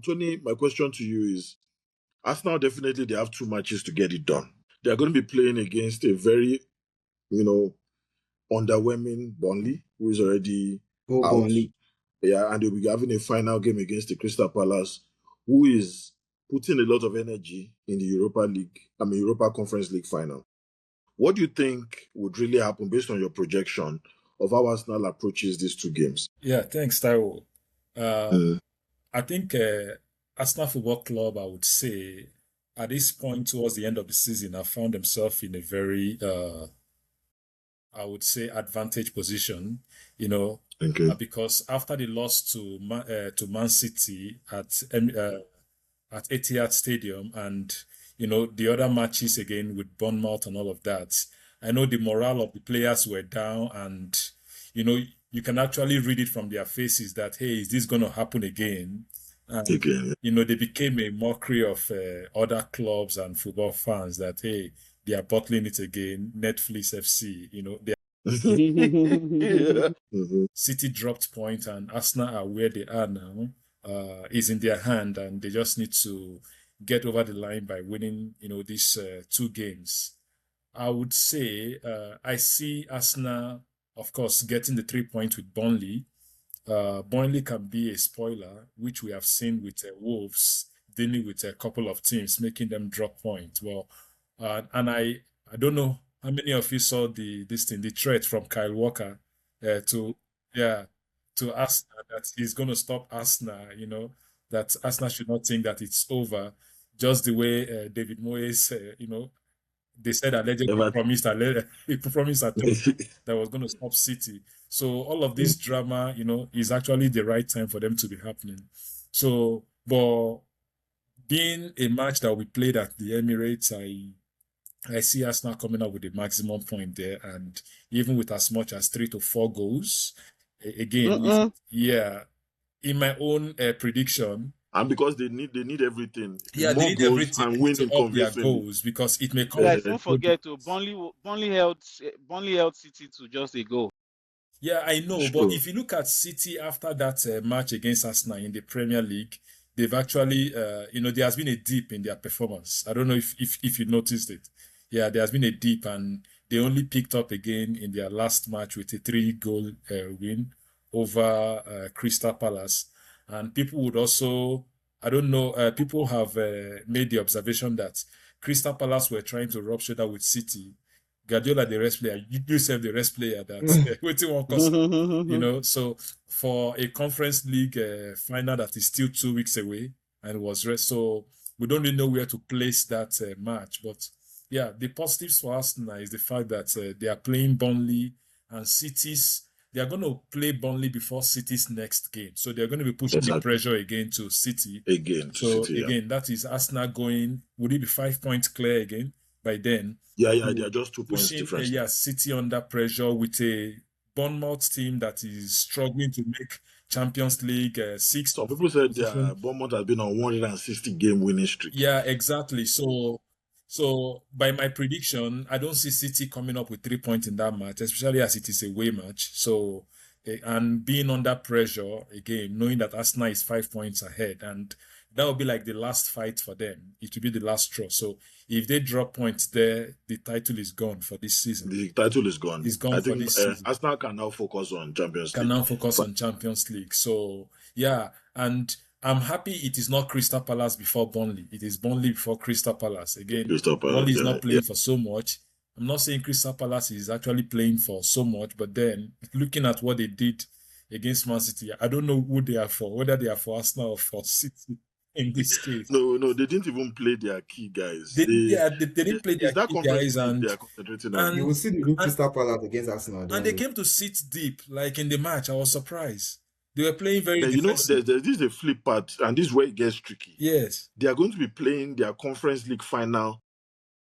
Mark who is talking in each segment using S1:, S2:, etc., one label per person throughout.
S1: Tony, my question to you is: Arsenal definitely they have 2 matches to get it done. They are going to be playing against a very, you know, underwhelming Burnley, who is already
S2: Oh,
S1: out.
S2: Burnley.
S1: Yeah, and they'll be having a final game against the Crystal Palace, who is putting a lot of energy in the Europa Conference League final. What do you think would really happen based on your projection of how Arsenal approaches these 2 games?
S3: Yeah, thanks, Taiwo.
S1: Mm.
S3: I think Arsenal Football Club, I would say, at this point towards the end of the season, have found themselves in a very, I would say, advantage position,
S1: Okay.
S3: because after the loss to Man City at Etihad Stadium and, the other matches again with Bournemouth and all of that, I know the morale of the players were down and, you can actually read it from their faces that, hey, is this going to happen again? And,
S1: Again,
S3: they became a mockery of other clubs and football fans that, hey, they are bottling it again. Netflix FC, they
S1: yeah. Mhm.
S3: City dropped point and Arsenal are where they are now. Is in their hand and they just need to get over the line by winning, these 2 games. I would say I see Arsenal, of course, getting the 3 points with Burnley. Burnley can be a spoiler, which we have seen with Wolves dealing with a couple of teams, making them drop points. Well, and I don't know how many of you saw the threat from Kyle Walker to Arsenal that he's going to stop Arsenal. That Arsenal should not think that it's over, just the way David Moyes, they said allegedly promised at home that was going to stop City. So all of this drama, is actually the right time for them to be happening. So, but being a match that we played at the Emirates, I see Arsenal coming up with a maximum point there, and even with as much as 3 to 4 goals. Again, in my own prediction.
S1: And because they need everything.
S3: Yeah,
S1: more
S3: they need
S1: goals
S3: everything
S1: and winning
S3: to up their
S1: convincingly.
S3: goals because it may come.
S4: Guys, don't forget to Burnley held City to just a goal.
S3: Yeah, I know,
S1: It's
S3: but
S1: true.
S3: if you look at City after that match against Arsenal in the Premier League, they've actually, there has been a dip in their performance. I don't know if you noticed it. Yeah, there has been a dip, and they only picked up again in their last match with a 3-goal win over Crystal Palace. And people would also, I don't know, people have made the observation that Crystal Palace were trying to rub shoulder with City. Guardiola, the rest player, you yourself, the rest player that waiting one cost, so for a conference league final that is still 2 weeks away and was rest, so we don't really know where to place that match. But yeah, the positives for Arsenal is the fact that they are playing Burnley and City's. They are going to play Burnley before City's next game, so they're going to be pushing the pressure again to City. So again, that is Arsenal going. Would it be 5 points clear again? By then,
S1: they are just 2 points difference.
S3: City under pressure with a Bournemouth team that is struggling to make Champions League 6.
S1: Some people said Bournemouth has been on 160 game winning streak.
S3: Yeah, exactly. So by my prediction, I don't see City coming up with 3 points in that match, especially as it is a away match. So and being under pressure again, knowing that Arsenal is 5 points ahead, and that will be like the last fight for them. It will be the last straw. So if they drop points there, the title is gone for this season.
S1: The title is gone.
S3: It's gone for this season.
S1: Arsenal can now focus on Champions League.
S3: So yeah, and I'm happy it is not Crystal Palace before Burnley. It is Burnley before Crystal Palace. Again, Burnley is not playing for so much. I'm not saying Crystal Palace is actually playing for so much, but then looking at what they did against Man City, I don't know who they are for, whether they are for Arsenal or for City. In this case,
S1: no, they didn't even play their key guys.
S3: They didn't play their key guys, and
S2: you will see the Crystal Palace against Arsenal.
S3: And they came to sit deep, like in the match. I was surprised. They were playing very defensive.
S1: This is a flip part, and this is where it gets tricky.
S3: Yes.
S1: They are going to be playing their Conference League final.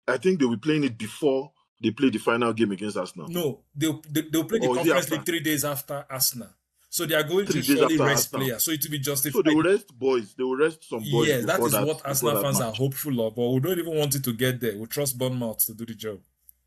S1: I think they'll be playing it before they play the final game against Arsenal.
S3: No, they'll play the Conference League 3 days after Arsenal. So they are going to surely rest players. So it will be justified.
S1: So they will rest boys. They will rest some boys.
S3: Yes, that is what Arsenal fans are hopeful of. But we don't even want it to get there. We trust Bournemouth to do the job.